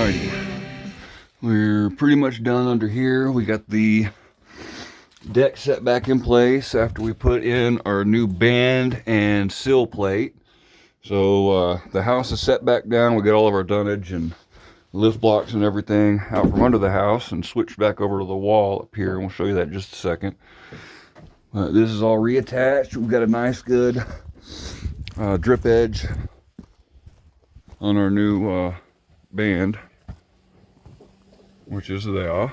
Alrighty, we're pretty much done under here. We got the deck set back in place after we put in our new band and sill plate. So the house is set back down. We got all of our dunnage and lift blocks and everything out from under the house and switched back over to the wall up here, and we'll show you that in just a second. This is all reattached. We've got a nice good drip edge on our new band, which is there.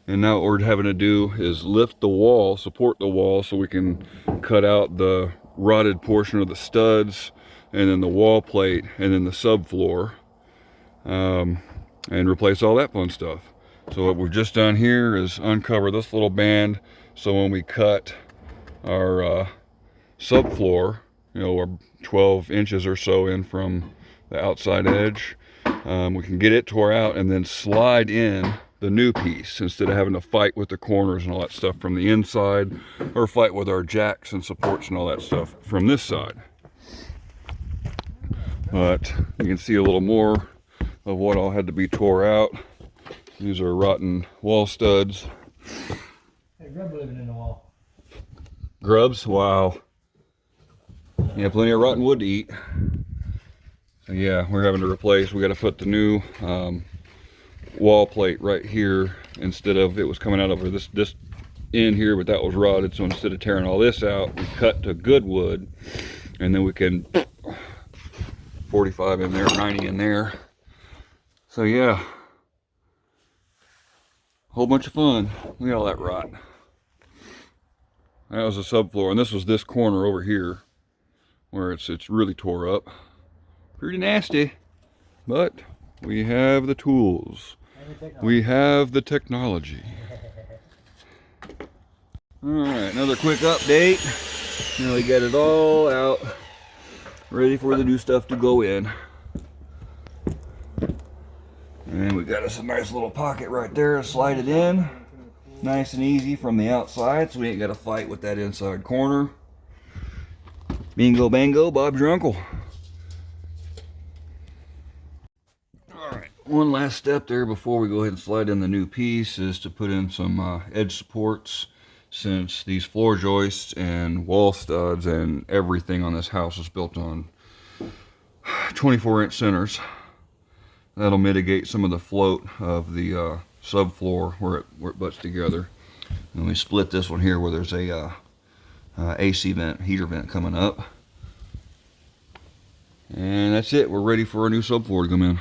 And now what we're having to do is lift the wall, support the wall, so we can cut out the rotted portion of the studs and then the wall plate and then the subfloor, and replace all that fun stuff. So what we've just done here is uncover this little band, so when we cut our subfloor, you know, we're 12 inches or so in from the outside edge, we can get it tore out and then slide in the new piece instead of having to fight with the corners and all that stuff from the inside, or fight with our jacks and supports and all that stuff from this side. But you can see a little more of what all had to be tore out. These are rotten wall studs. Hey, grub living in the wall. Grubs? Wow. Yeah, plenty of rotten wood to eat. So yeah, we're having to replace. We got to put the new wall plate right here, instead of, it was coming out over this end here, but that was rotted. So instead of tearing all this out, we cut to good wood, and then we can 45 in there, 90 in there. So yeah, whole bunch of fun. Look at all that rot. That was the subfloor, and this was this corner over here where it's really tore up. Pretty nasty, but we have the tools. We have the technology. All right, another quick update. Now we got it all out, ready for the new stuff to go in. And we got us a nice little pocket right there to slide it in. Nice and easy from the outside, so we ain't got to fight with that inside corner. Bingo bango, Bob's your uncle. Alright, one last step there before we go ahead and slide in the new piece is to put in some edge supports, since these floor joists and wall studs and everything on this house is built on 24-inch centers. That'll mitigate some of the float of the subfloor where it butts together. And we split this one here where there's a AC vent, heater vent coming up. And that's it. We're ready for our new subfloor to come in.